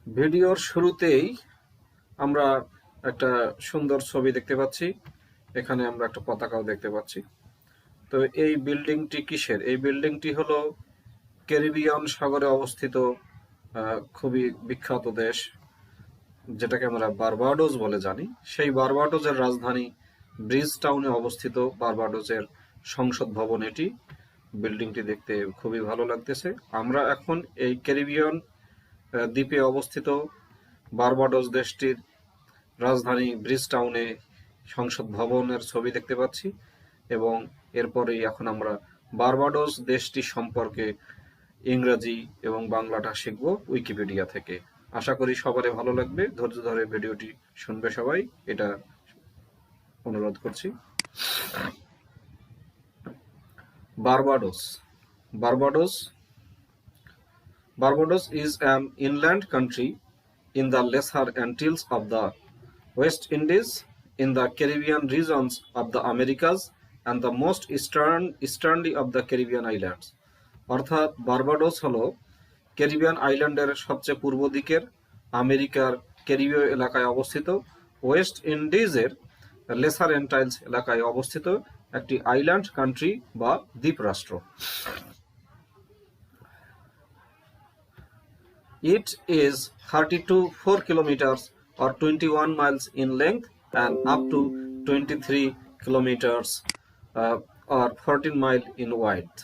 ভিডিওর শুরুতেই আমরা একটা সুন্দর ছবি দেখতে পাচ্ছি। এখানে আমরা একটা পতাকাও দেখতে পাচ্ছি। তো এই বিল্ডিংটি কিসের? এই বিল্ডিংটি হলো ক্যারিবিয়ান সাগরে অবস্থিত খুবই বিখ্যাত দেশ, যেটাকে আমরা বারবাডোস বলে জানি। সেই বারবাডোসের রাজধানী ব্রিজ টাউনে অবস্থিত বারবাডোসের সংসদ ভবন এটি। বিল্ডিংটি দেখতে খুবই ভালো লাগতেছে। আমরা এখন এই ক্যারিবিয়ান দ্বীপে অবস্থিত বারবাডোস দেশটির রাজধানী ব্রিজ টাউনে সংসদ ভবনের ছবি দেখতে পাচ্ছি, এবং এরপরেই এখন আমরা বারবাডোস দেশটি সম্পর্কে ইংরেজি এবং বাংলাটা শিখব উইকিপিডিয়া থেকে। আশা করি সবারই ভালো লাগবে। ধৈর্য ধরে ভিডিওটি শুনবে সবাই, এটা অনুরোধ করছি। Barbados Barbados Barbados is an inland country in the Lesser Antilles of the West Indies, in the Caribbean regions of the Americas, and the most easterly of the Caribbean islands. অর্থাৎ বারবাডোস হলো Caribbean আইল্যান্ডের সবচেয়ে পূর্ব দিকের আমেরিকার ক্যারিবীয় এলাকায় অবস্থিত, West ইন্ডিজের laser এন্টাইলস এলাকায় অবস্থিত একটি আইল্যান্ড কান্ট্রি বা দ্বীপ রাষ্ট্র। It is 32 kilometers or 21 miles in length and up to 23 kilometers or 14 miles in width.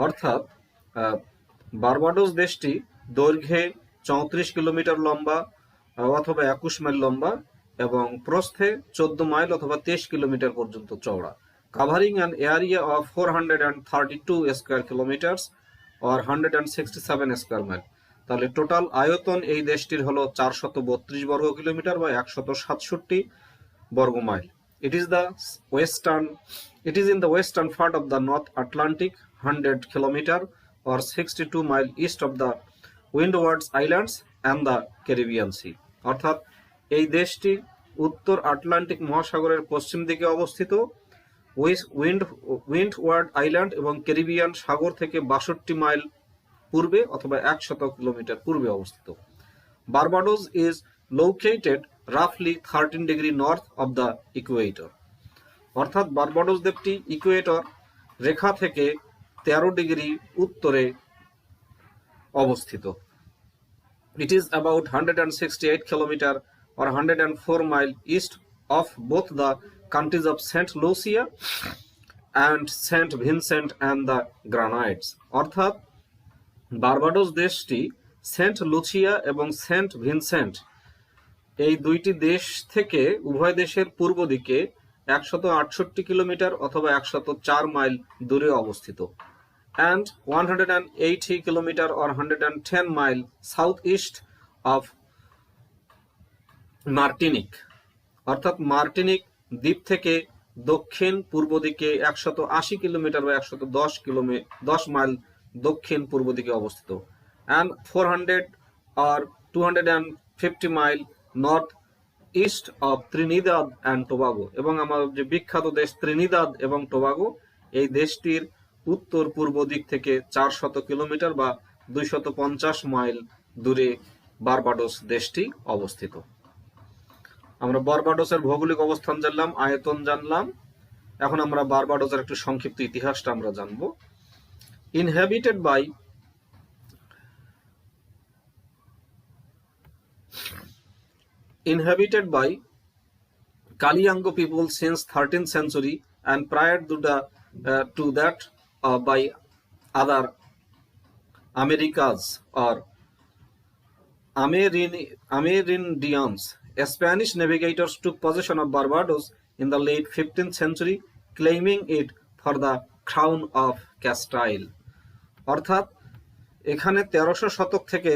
অর্থাৎ বারবাডোস দেশটি দৈর্ঘ্যে 34 কিলোমিটার লম্বা অথবা 21 মাইল লম্বা এবং প্রস্থে 14 মাইল অথবা 23 কিলোমিটার পর্যন্ত চওড়া, covering an area of 432 square kilometres or 167 square mile. তাহলে টোটাল আয়তন এই দেশটির হলো 432 বর্গ কিলোমিটার বা 167 বর্গ mile. It is in the western part of the North Atlantic, 100 kilometer or 62 mile east of the Windward Islands and the Caribbean Sea. অর্থাৎ এই দেশটি উত্তর আটলান্টিক মহাসাগরের পশ্চিম দিকে অবস্থিত, উইন্ডওয়ার্ড আইল্যান্ড এবং ক্যারিবিয়ান সাগর থেকে 62 মাইল পূর্বে অথবা 100 কিলোমিটার পূর্বে অবস্থিত। বারবাডোস ইজ লোকেটেড রাফলি 13 degree north of the equator. অর্থাৎ বারবাডোস দ্বীপটি ইকুয়েটর রেখা থেকে 13 ডিগ্রি উত্তরে অবস্থিত। It is about 168 kilometer or 104 mile east of both the counties of Saint Lucia and Saint Vincent and the Grenadines. অর্থাৎ Barbados দেশটি Saint Lucia এবং Saint Vincent এই দুইটি দেশ থেকে উভয় দেশের পূর্ব দিকে 168 কিলোমিটার অথবা 104 মাইল দূরে অবস্থিত, and 180 kilometer or 110 mile southeast of Martinique. অর্থাৎ মার্টিনিক দ্বীপ থেকে দক্ষিণ পূর্ব দিকে 180 কিলোমিটার বা 110 মাইল দক্ষিণ পূর্ব দিকে অবস্থিত, and 400 or 250 mile north east of Trinidad and Tobago. এবং আমাদের যে বিখ্যাত দেশ ত্রিনিদাদ এবং টোবাগো, এই দেশটির উত্তর পূর্ব দিক থেকে 400 কিলোমিটার বা 250 মাইল দূরে বারবাডোস দেশটি অবস্থিত। আমরা বারবাডোসের ভৌগোলিক অবস্থান জানলাম, আয়তন জানলাম। এখন আমরা বারবাডোসের একটু সংক্ষিপ্ত ইতিহাসটা আমরা জানব। Inhabited by Kaliango people since 13th century and prior to that by other Americas or Amerindians. Spanish navigators took possession of Barbados in the late 15th century, claiming it for the crown of Castile. অর্থাৎ এখানে 1300 শতক থেকে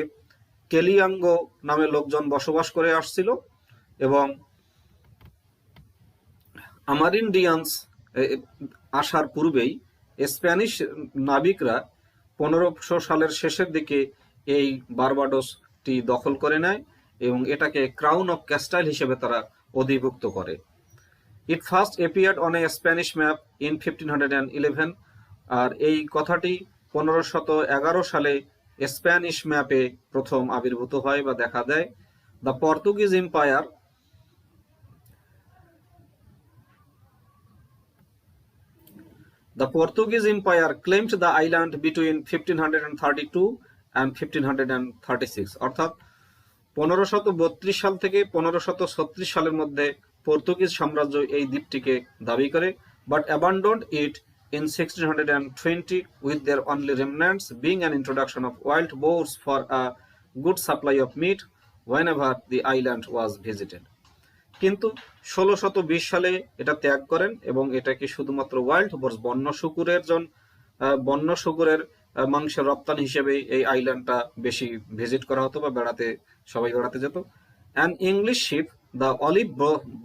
কেলিয়াঙ্গো নামে লোকজন বসবাস করে আসছিল, এবং আমারিন্ডিয়ান্স আসার পূর্বেই স্প্যানিশ নাবিকরা 1500 সালের শেষের দিকে এই বারবাডোসটি দখল করে নেয় এবং এটাকে ক্রাউন অফ ক্যাস্টাইল হিসেবে তারা অধিভুক্ত করে। It first appeared on a Spanish map in 1511, আর এই কথাটি 1511 সালে স্প্যানিশ ম্যাপে প্রথম আবির্ভূত হয় বা দেখা দেয়। The Portuguese empire claimed the island between 1532 and 1536, অর্থাৎ 1532 সাল থেকে 1536 সালের মধ্যে পর্তুগিজ সাম্রাজ্য এই দ্বীপটিকে দাবি করে, but abandoned it in 1620 with their only remnants being an introduction of wild boars for a good supply of meat whenever the island was visited. কিন্তু 1620 সালে এটা ত্যাগ করেন এবং এটাকে শুধুমাত্র ওয়াইল্ড বোর্স বন্য শুকুরের মাংসের রপ্তানি হিসেবে এই আইল্যান্ডটা বেশি ভিজিট করা হতো বা সবাই বেড়াতে যেত। An English ship, the Olive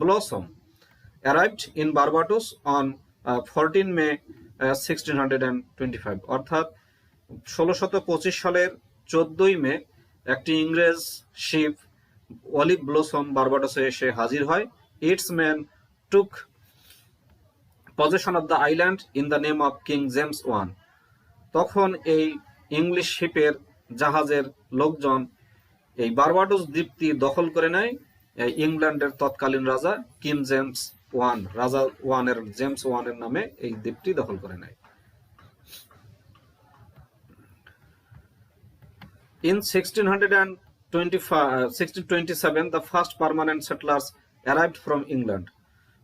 Blossom, arrived in Barbados on 14 May 1625, অর্থাৎ 1625 সালের 14 মে একটি ইংরেজ শিপ অলিভ ব্লসম বারবাডোসে এসে হাজির হয়। It's man took possession of the island in the name of king James one. তখন এই ইংলিশ শিপের জাহাজের লোকজন এই বারবাডোস দ্বীপটি দখল করে নেয় ইংল্যান্ডের তৎকালীন রাজা কিং জেমস ওয়ান, জেমস ওয়ানের নামে এই দ্বীপটি দখল করে নেয়। In 1627, the first permanent settlers arrived from England.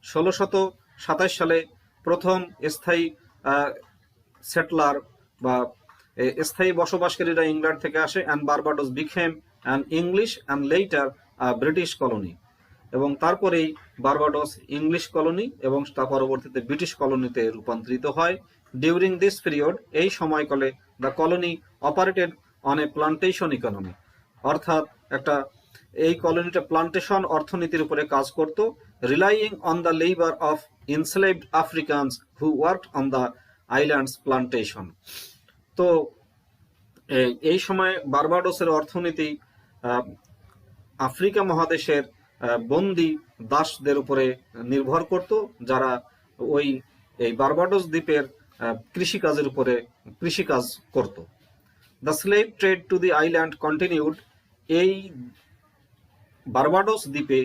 1627 সালে প্রথম স্থায়ী সেটলার বা স্থায়ী বসবাসকারীরা ইংল্যান্ড থেকে আসে, and Barbados became an English and later a British colony. এবং তারপরেই বারবাডোস ইংলিশ কলোনি এবং তা পরবর্তীতে ব্রিটিশ কলোনিতে রূপান্তরিত হয়। ডিউরিং দিস পিরিয়ড, এই সময়কালে the colony operated on a plantation economy, অর্থাৎ এই কলোনিটা প্লান্টেশন অর্থনীতির উপরে কাজ করত। Relying on the labour of enslaved Africans who worked on the island's plantation. তো এই সময় বারবাডোসের অর্থনীতি আফ্রিকা মহাদেশের বন্দী দাসদের উপরে নির্ভর করত, যারা এই বারবাডোস দ্বীপের কৃষিকাজের উপরে কৃষিকাজ করত। The slave trade to the island continued. এই বারবাডোস দ্বীপে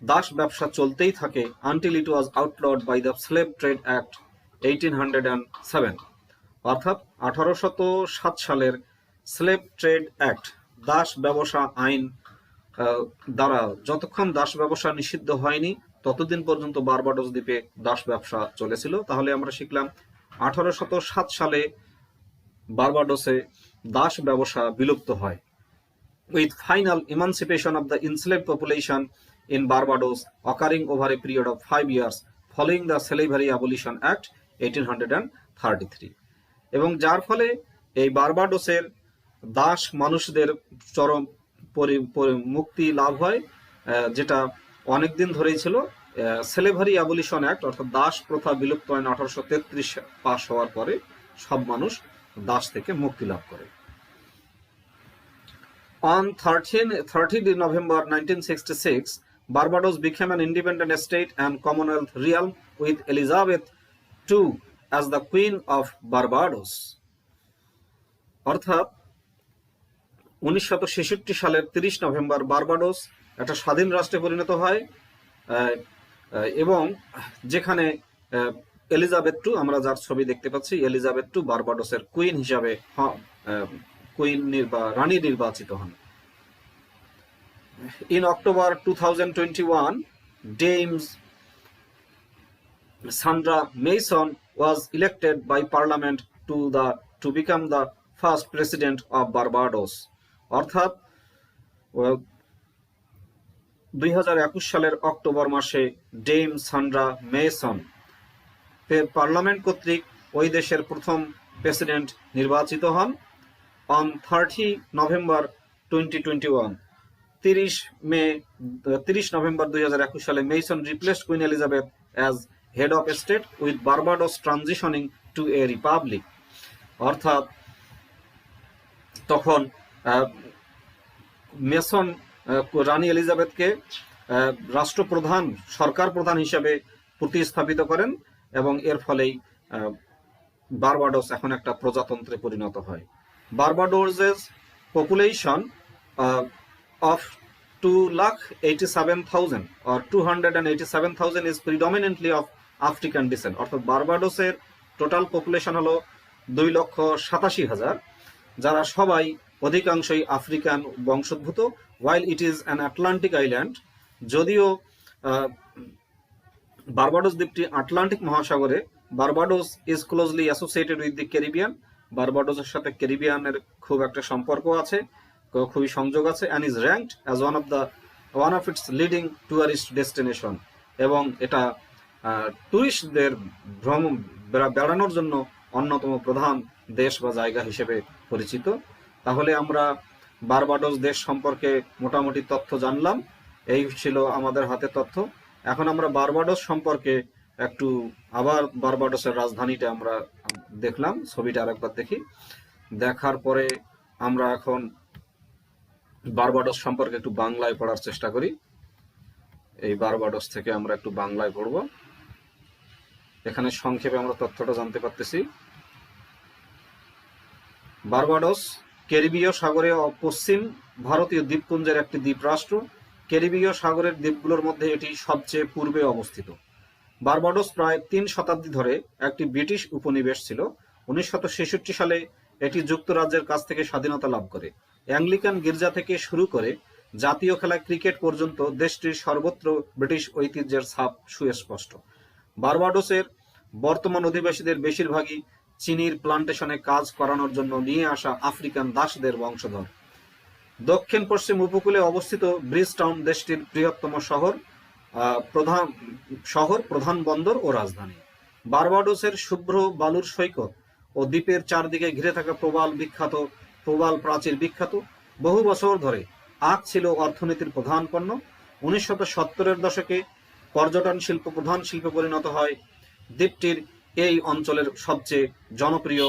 দাস ব্যবসা চলতেই থাকে until it was outlawed by the Slave Trade Act 1807, অর্থাৎ 1807 সালের স্লেভ ট্রেড অ্যাক্ট দাস ব্যবসা আইন দ্বারা যতক্ষণ দাস ব্যবসা নিষিদ্ধ হয়নি ততদিন পর্যন্ত বারবাডোস দ্বীপে দাস ব্যবসা চলেছিল। তাহলে আমরা শিখলাম 1807 সালে বারবাডোসে দাস ব্যবসা বিলুপ্ত হয়। With final emancipation of the enslaved population in Barbados occurring over a period of 5 years following the Slavery Abolition Act 1833, এবং যার ফলে এই বারবাডোসের দাস মানুষদের চরম মুক্তি লাভ হয়, যেটা অনেকদিন ধরেই ছিল। স্লেভারি অ্যাবলিশন অ্যাক্ট অর্থাৎ দাস প্রথা বিলুপ্ত হয় 1833 পাস হওয়ার পরে সব মানুষ দাস থেকে মুক্তি লাভ করে। On 30 November 1966, Barbados became an independent state and Commonwealth realm with Elizabeth II as the Queen of Barbados. অর্থাৎ 1966 সালের 30 নভেম্বর বারবাডোস একটা স্বাধীন রাষ্ট্রে পরিণত হয় এবং যেখানে এলিজাবেথ টু, আমরা যার ছবি দেখতে পাচ্ছি, এলিজাবেথ টু বারবাডোসের কুইন হিসাবে রানী নির্বাচিত হন। In October 2021, Dame Sandra Mason was elected by Parliament to become the first president of Barbados. অর্থাৎ 2021 সালের অক্টোবর মাসে ডেম সান্ড্রা মেসন পার্লামেন্ট কর্তৃক ওই দেশের প্রথম প্রেসিডেন্ট নির্বাচিত হন। অন 30 নভেম্বর 2021, 30 নভেম্বর 2021 সালে Mason replaced Queen Elizabeth as head of state with Barbados transitioning to a republic. অর্থাৎ তখন মেসন রানী এলিজাবেথকে রাষ্ট্রপ্রধান, সরকার প্রধান হিসেবে প্রতিস্থাপিত করেন এবং এর ফলেই বারবাডোস এখন একটা প্রজাতন্ত্রে পরিণত হয়। Barbados's population of 2,87,000 or 287,000 is predominantly of African descent. অর্থাৎ বার্বাডোসের টোটাল পপুলেশন হলো 2,87,000, যারা সবাই অধিকাংশই আফ্রিকান বংশোদ্ভূত। while it is an Atlantic island, যদিও বার্বাডোস দ্বীপটি আটলান্টিক মহাসাগরে, Barbados is closely associated with the Caribbean, বার্বাডোসের সাথে ক্যারিবিয়ানের খুব একটা সম্পর্ক আছে, খুবই সংযোগ আছে, and is ranked as one of its leading tourist destination, এবং এটা টুরিস্টদের বেড়ানোর জন্য অন্যতম প্রধান দেশ বা জায়গা হিসেবে পরিচিত। তাহলে আমরা বার্বাডোস দেশ সম্পর্কে মোটামুটি তথ্য জানলাম, এই ছিল আমাদের হাতে তথ্য। এখন আমরা বার্বাডোস সম্পর্কে একটু আবার বার্বাডোসের রাজধানীটা আমরা দেখলাম, ছবিটা আরেকবার দেখি। দেখার পরে আমরা এখন বার্বাডোস সম্পর্কে একটু বাংলায় পড়ার চেষ্টা করি। এই বার্বাডোস থেকে আমরা একটু বাংলায় পড়ব। এখানে সংক্ষেপে আমরা তথ্যটা জানতে পারতেছি। বার্বাডোস ক্যারিবীয় সাগরে পশ্চিম ভারতীয় দ্বীপপুঞ্জের একটি দ্বীপরাষ্ট্র। ক্যারিবীয় সাগরের দ্বীপগুলোর মধ্যে এটি সবচেয়ে পূর্বে অবস্থিত। বার্বাডোস প্রায় 3 শতাব্দী ধরে একটি ব্রিটিশ উপনিবেশ ছিল। 1966 সালে এটি যুক্তরাজ্যের কাছ থেকে স্বাধীনতা লাভ করে। অ্যাংলিকান গির্জা থেকে শুরু করে জাতীয় খেলা ক্রিকেট পর্যন্ত দেশটির সর্বত্র ব্রিটিশ ঐতিহ্যের ছাপ সুস্পষ্ট। বার্বাডোসের বর্তমান অধিবাসীদের বেশিরভাগই চিনির প্লান্টেশনে কাজ করানোর জন্য নিয়ে আসা আফ্রিকান দাসদের বংশধর। দক্ষিণ পশ্চিম উপকূলে অবস্থিত ব্রিজটাউন দেশটির বৃহত্তম প্রধান বন্দর ও রাজধানী। বার্বাডোসের শুভ্র বালুর সৈকত ও দ্বীপের চারদিকে ঘিরে থাকা প্রবাল প্রাচীর বিখ্যাত। বহু বছর ধরে আখ ছিল অর্থনীতির প্রধান পণ্য। 1970-এর দশকে পর্যটন শিল্প প্রধান শিল্পে পরিণত হয়। দ্বীপটির এই অঞ্চলের সবচেয়ে জনপ্রিয়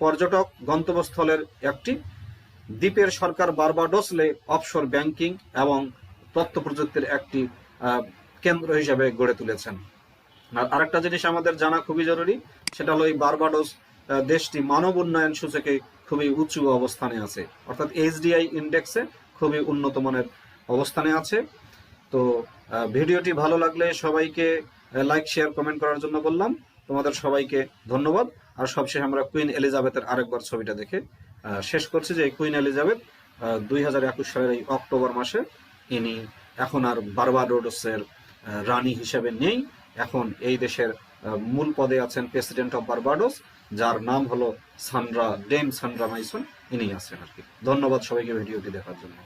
পর্যটক গন্তব্যস্থলের একটি। দ্বীপের সরকার বার্বাডোসলে অফশোর ব্যাংকিং এবং তথ্য প্রযুক্তির একটি কেন্দ্র হিসেবে গড়ে তুলেছেন। আর আরেকটা জিনিস আমাদের জানা খুবই জরুরি, সেটা হলো এই বার্বাডোস দেশটি মানব উন্নয়ন সূচকে খুবই উঁচু অবস্থানে আছে, অর্থাৎ HDI ইন্ডেক্সে খুবই উন্নত মানের অবস্থানে আছে। তো ভিডিওটি ভালো লাগলে সবাইকে লাইক শেয়ার কমেন্ট করার জন্য বললাম। তোমাদের সবাইকে ধন্যবাদ। আর সবশেষে আমরা কুইন এলিজাবেথের আরেকবার ছবিটা দেখে শেষ করছি যে কুইন এলিজাবেথ 2021 সালের এই অক্টোবর মাসে ইনি এখন আর বার্বাডোসের রানী হিসেবে নেই, এখন এই দেশের মূল পদে আছেন প্রেসিডেন্ট অফ বার্বাডোস, যার নাম হলো ডেম সান্ড্রা মাইসন, ইনি আছেন আর কি। ধন্যবাদ সবাইকে ভিডিওটি দেখার জন্য।